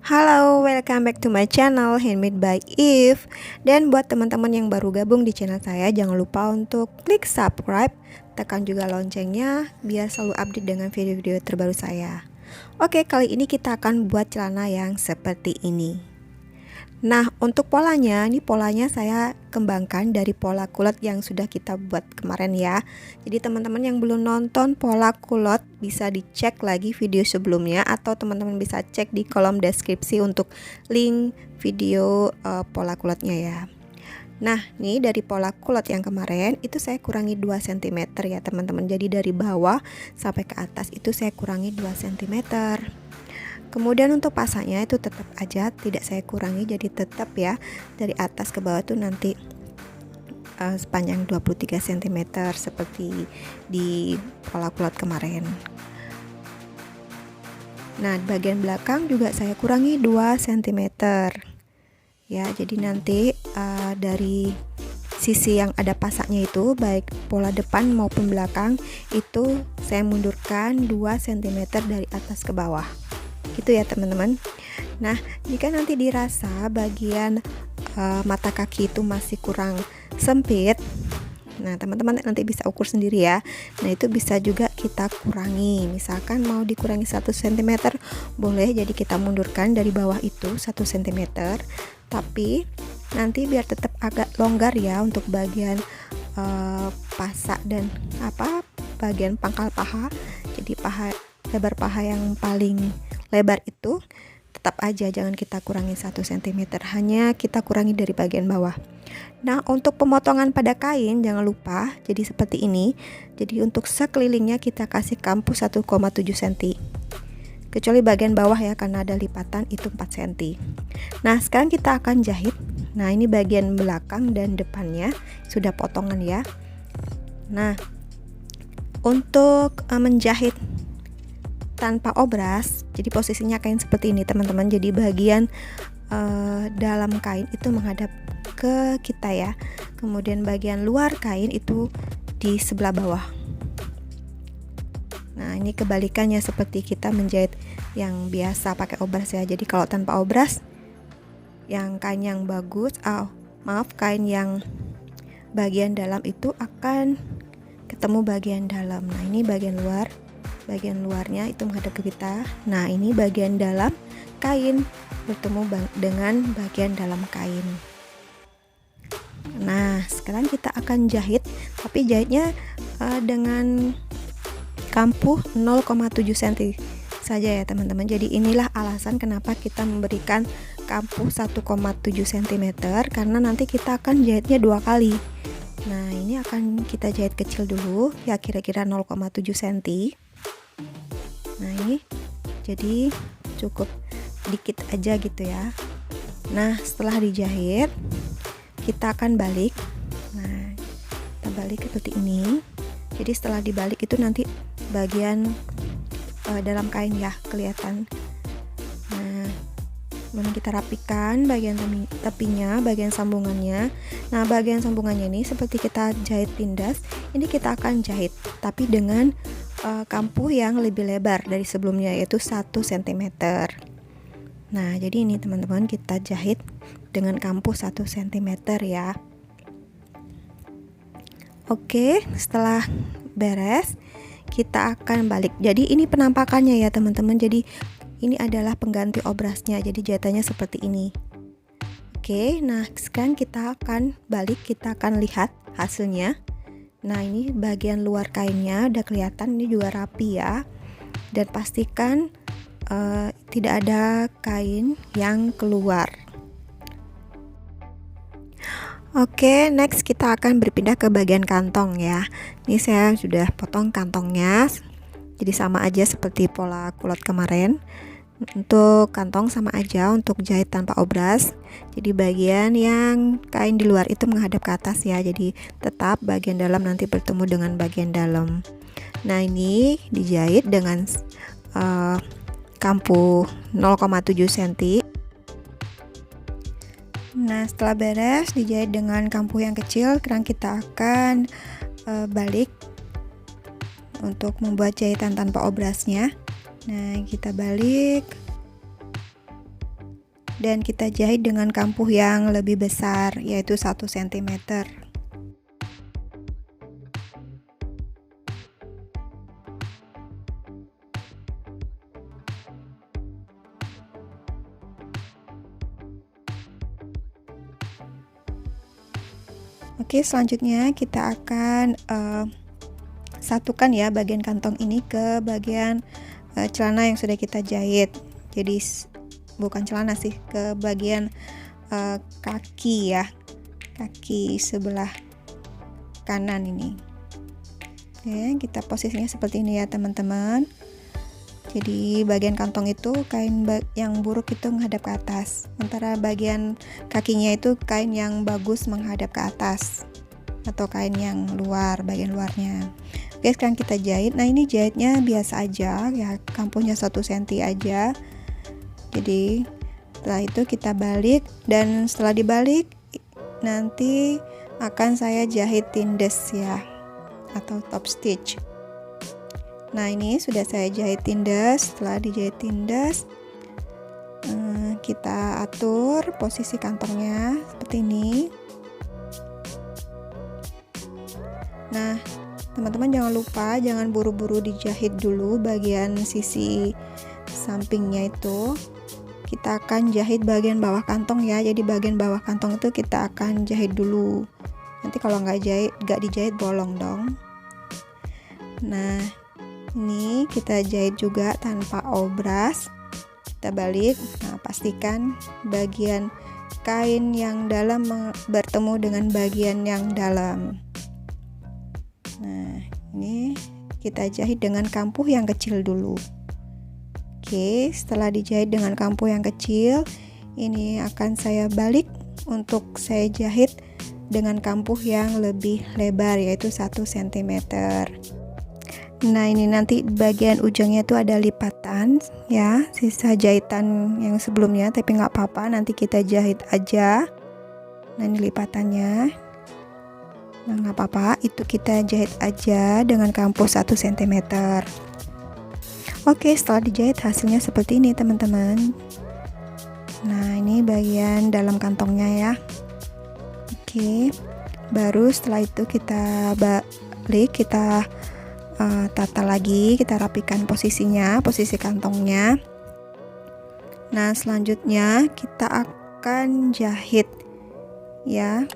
Halo, welcome back to my channel Handmade by Eve. Dan buat teman-teman yang baru gabung di channel saya, jangan lupa untuk klik subscribe, tekan juga loncengnya biar selalu update dengan video-video terbaru saya. Oke, kali ini kita akan buat celana yang seperti ini. Nah, untuk polanya, ini polanya saya kembangkan dari pola kulot yang sudah kita buat kemarin ya. Jadi teman-teman yang belum nonton pola kulot bisa dicek lagi video sebelumnya, atau teman-teman bisa cek di kolom deskripsi untuk link video pola kulotnya ya. Nah, ini dari pola kulot yang kemarin itu saya kurangi 2 cm ya teman-teman. Jadi dari bawah sampai ke atas itu saya kurangi 2 cm. Kemudian untuk pasangnya itu tetap aja tidak saya kurangi, jadi tetap ya dari atas ke bawah tuh nanti sepanjang 23 cm seperti di pola kulot kemarin. Nah, bagian belakang juga saya kurangi 2 cm ya, jadi nanti dari sisi yang ada pasaknya itu baik pola depan maupun belakang itu saya mundurkan 2 cm dari atas ke bawah gitu ya teman-teman. Nah, jika nanti dirasa bagian mata kaki itu masih kurang sempit, nah teman-teman nanti bisa ukur sendiri ya. Nah, itu bisa juga kita kurangi, misalkan mau dikurangi 1 cm boleh, jadi kita mundurkan dari bawah itu 1 cm, tapi nanti biar tetap agak longgar ya untuk bagian pasak dan bagian pangkal paha. Jadi lebar paha yang paling lebar itu tetap aja jangan kita kurangi 1 cm, hanya kita kurangi dari bagian bawah. Nah, untuk pemotongan pada kain jangan lupa jadi seperti ini. Jadi untuk sekelilingnya kita kasih kampu 1,7 cm, kecuali bagian bawah ya karena ada lipatan itu 4 cm. Nah, sekarang kita akan jahit. Nah, ini bagian belakang dan depannya sudah potongan ya. Nah, untuk menjahit tanpa obras, jadi posisinya kain seperti ini teman-teman. Jadi bagian dalam kain itu menghadap ke kita ya, kemudian bagian luar kain itu di sebelah bawah. Nah, ini kebalikannya seperti kita menjahit yang biasa pakai obras ya. Jadi kalau tanpa obras, yang kain yang bagus, kain yang bagian dalam itu akan ketemu bagian dalam. Nah, ini bagian luar, bagian luarnya itu menghadap ke kita. Nah, ini bagian dalam kain bertemu dengan bagian dalam kain. Nah, sekarang kita akan jahit, tapi jahitnya dengan kampuh 0,7 cm saja ya teman-teman. Jadi inilah alasan kenapa kita memberikan kampuh 1,7 cm, karena nanti kita akan jahitnya 2 kali. Nah, ini akan kita jahit kecil dulu ya, kira-kira 0,7 cm. Nah, ini jadi cukup dikit aja gitu ya. Nah, setelah dijahit kita akan balik. Nah, kita balik seperti ini. Jadi setelah dibalik itu nanti bagian dalam kain ya kelihatan. Nah, kemudian kita rapikan bagian tepinya, bagian sambungannya. Nah, bagian sambungannya ini seperti kita jahit tindas, ini kita akan jahit tapi dengan kampuh yang lebih lebar dari sebelumnya, yaitu 1 cm. Nah, jadi ini teman-teman kita jahit dengan kampuh 1 cm ya. Oke, setelah beres kita akan balik. Jadi ini penampakannya ya teman-teman. Jadi ini adalah pengganti obrasnya. Jadi jahitannya seperti ini. Oke, nah sekarang kita akan balik, kita akan lihat hasilnya. Nah, ini bagian luar kainnya udah kelihatan, ini juga rapi ya. Dan pastikan tidak ada kain yang keluar. Oke, next kita akan berpindah ke bagian kantong ya. Ini saya sudah potong kantongnya. Jadi sama aja seperti pola kulot kemarin. Untuk kantong sama aja untuk jahit tanpa obras. Jadi bagian yang kain di luar itu menghadap ke atas ya. Jadi tetap bagian dalam nanti bertemu dengan bagian dalam. Nah, ini dijahit dengan kampuh 0,7 cm. Nah, setelah beres dijahit dengan kampuh yang kecil, sekarang kita akan balik untuk membuat jahitan tanpa obrasnya. Nah, kita balik. dan kita jahit dengan kampuh yang lebih besar, yaitu 1 cm. Oke, selanjutnya kita akan satukan ya bagian kantong ini ke bagian celana yang sudah kita jahit. Jadi bukan celana sih, ke bagian kaki ya, kaki sebelah kanan ini. Oke, kita posisinya seperti ini ya teman-teman. Jadi bagian kantong itu kain yang buruk itu menghadap ke atas, sementara bagian kakinya itu kain yang bagus menghadap ke atas, atau kain yang luar, bagian luarnya. Oke, sekarang kita jahit. Nah, ini jahitnya biasa aja ya, kampuhnya 1 cm aja. Jadi setelah itu kita balik, dan setelah dibalik nanti akan saya jahit tindes ya, atau top stitch. Nah, ini sudah saya jahit tindes. Setelah dijahit tindes, kita atur posisi kantongnya seperti ini. Nah, teman-teman jangan lupa, jangan buru-buru dijahit dulu bagian sisi sampingnya itu. Kita akan jahit bagian bawah kantong ya. Jadi bagian bawah kantong itu kita akan jahit dulu. Nanti kalau nggak dijahit bolong dong. Nah, ini kita jahit juga tanpa obras. Kita balik. Nah, pastikan bagian kain yang dalam bertemu dengan bagian yang dalam. Nah, ini kita jahit dengan kampuh yang kecil dulu. Oke, setelah dijahit dengan kampuh yang kecil, ini akan saya balik untuk saya jahit dengan kampuh yang lebih lebar, yaitu 1 cm. Nah, ini nanti bagian ujungnya itu ada lipatan ya, sisa jahitan yang sebelumnya, tapi nggak apa-apa, nanti kita jahit aja. Nah, ini lipatannya. Nah, nggak apa-apa, itu kita jahit aja dengan kampuh 1 cm. Oke, setelah dijahit hasilnya seperti ini teman-teman. Nah, ini bagian dalam kantongnya ya. Oke, baru setelah itu kita balik, kita tata lagi, kita rapikan posisinya, posisi kantongnya. Nah, selanjutnya kita akan jahit ya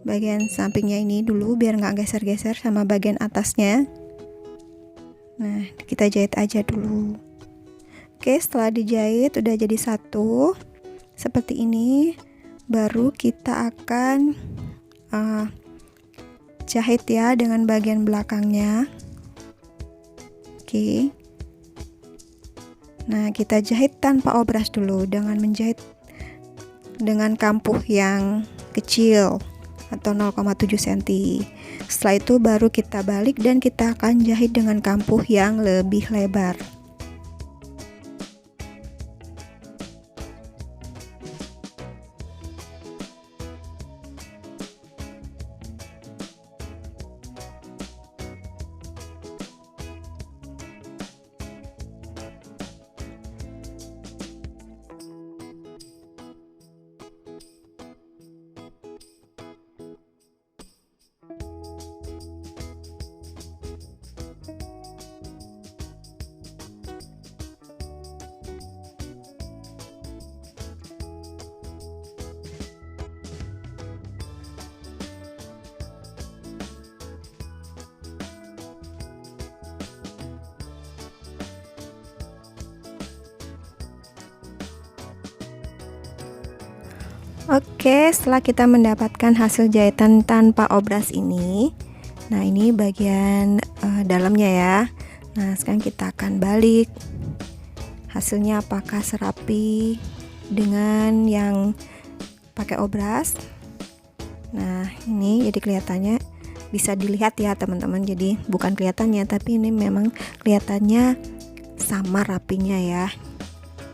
bagian sampingnya ini dulu biar nggak geser-geser sama bagian atasnya. Nah, kita jahit aja dulu. Oke, setelah dijahit udah jadi satu seperti ini, baru kita akan jahit ya dengan bagian belakangnya. Oke. Nah, kita jahit tanpa obras dulu, dengan menjahit dengan kampuh yang kecil atau 0,7 cm. Setelah itu baru kita balik dan kita akan jahit dengan kampuh yang lebih lebar. Oke, setelah kita mendapatkan hasil jahitan tanpa obras ini, nah ini bagian dalamnya ya. Nah, sekarang kita akan balik. Hasilnya apakah serapi dengan yang pakai obras? Nah, ini jadi kelihatannya bisa dilihat ya teman-teman. Jadi bukan kelihatannya, tapi ini memang kelihatannya sama rapinya ya.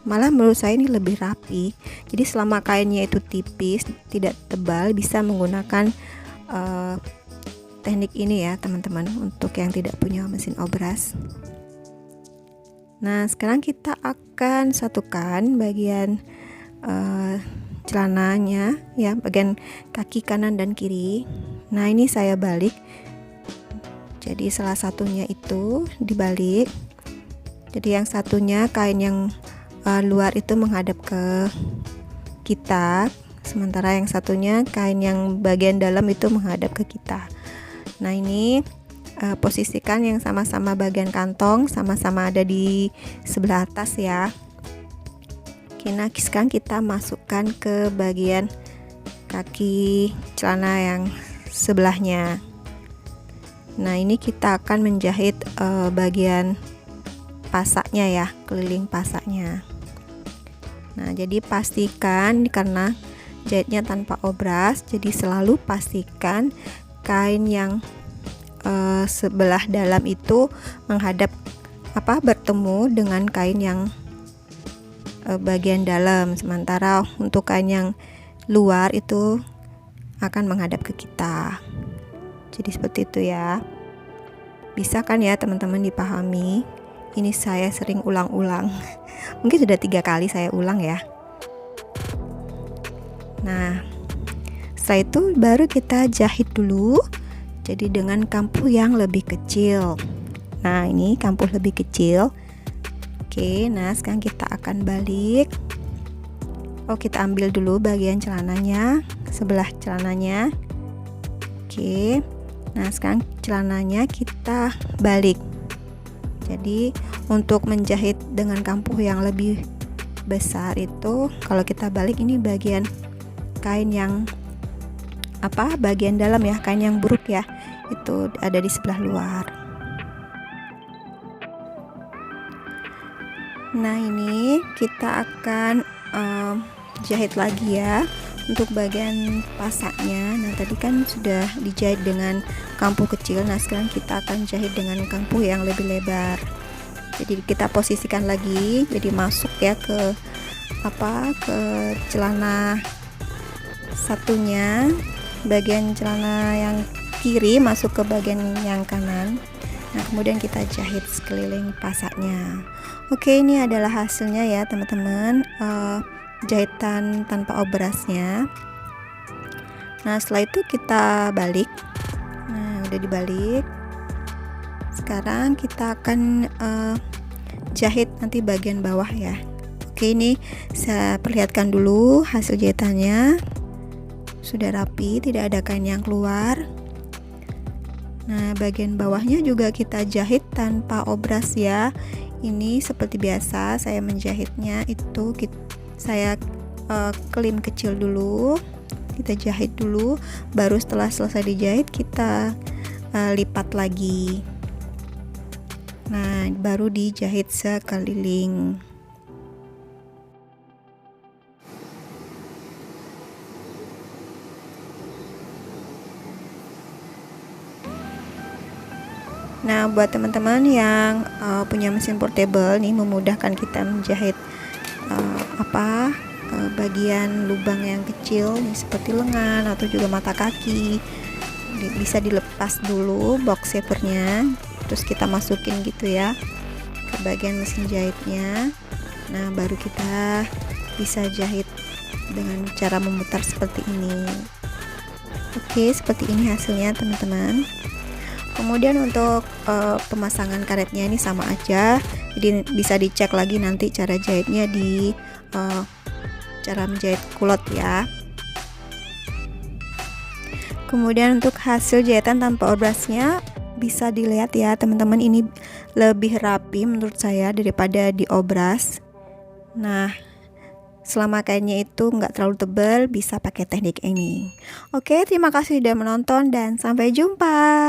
Malah menurut saya ini lebih rapi. Jadi selama kainnya itu tipis, tidak tebal, bisa menggunakan teknik ini ya teman-teman, untuk yang tidak punya mesin obras. Nah, sekarang kita akan satukan bagian celananya ya, bagian kaki kanan dan kiri. Nah ini saya balik, jadi salah satunya itu dibalik, jadi yang satunya kain yang luar itu menghadap ke kita, sementara yang satunya kain yang bagian dalam itu menghadap ke kita. Nah ini posisikan yang sama-sama bagian kantong sama-sama ada di sebelah atas ya. Oke, nah sekarang kita masukkan ke bagian kaki celana yang sebelahnya. Nah ini kita akan menjahit bagian pasaknya ya, keliling pasaknya. Nah jadi pastikan, karena jahitnya tanpa obras, jadi selalu pastikan kain yang sebelah dalam itu menghadap bertemu dengan kain yang bagian dalam, sementara untuk kain yang luar itu akan menghadap ke kita. Jadi seperti itu ya. Bisa kan ya teman-teman dipahami? Ini saya sering ulang-ulang. Mungkin sudah 3 kali saya ulang ya. Nah setelah itu baru kita jahit dulu, jadi dengan kampuh yang lebih kecil. Nah ini kampuh lebih kecil. Oke, nah sekarang kita akan balik. Kita ambil dulu bagian celananya, sebelah celananya. Oke, nah sekarang celananya kita balik. Jadi untuk menjahit dengan kampuh yang lebih besar itu, kalau kita balik ini bagian kain yang bagian dalam ya, kain yang buruk ya, itu ada di sebelah luar. Nah ini kita akan jahit lagi ya untuk bagian pasaknya. Nah tadi kan sudah dijahit dengan kampuh kecil, nah sekarang kita akan jahit dengan kampuh yang lebih lebar. Jadi kita posisikan lagi, jadi masuk ya ke celana satunya, bagian celana yang kiri masuk ke bagian yang kanan. Nah kemudian kita jahit sekeliling pasaknya. Oke, ini adalah hasilnya ya teman-teman, jahitan tanpa obrasnya. Nah setelah itu kita balik. Nah udah dibalik, sekarang kita akan jahit nanti bagian bawah ya. Oke, ini saya perlihatkan dulu hasil jahitannya. Sudah rapi, tidak ada kain yang keluar. Nah bagian bawahnya juga kita jahit tanpa obras ya. Ini seperti biasa saya menjahitnya itu saya klim kecil dulu, kita jahit dulu, baru setelah selesai dijahit kita lipat lagi. Nah baru dijahit sekeliling. Nah buat teman-teman yang punya mesin portable nih, memudahkan kita menjahit bagian lubang yang kecil nih, seperti lengan atau juga mata kaki, bisa dilepas dulu box savernya, terus kita masukin gitu ya ke bagian mesin jahitnya. Nah baru kita bisa jahit dengan cara memutar seperti ini. Oke, seperti ini hasilnya teman-teman. Kemudian untuk pemasangan karetnya ini sama aja, jadi bisa dicek lagi nanti cara jahitnya di cara menjahit kulot ya. Kemudian untuk hasil jahitan tanpa obrasnya bisa dilihat ya teman-teman, ini lebih rapi menurut saya daripada diobras. Nah selama kainnya itu nggak terlalu tebal, bisa pakai teknik ini. Oke, terima kasih sudah menonton dan sampai jumpa.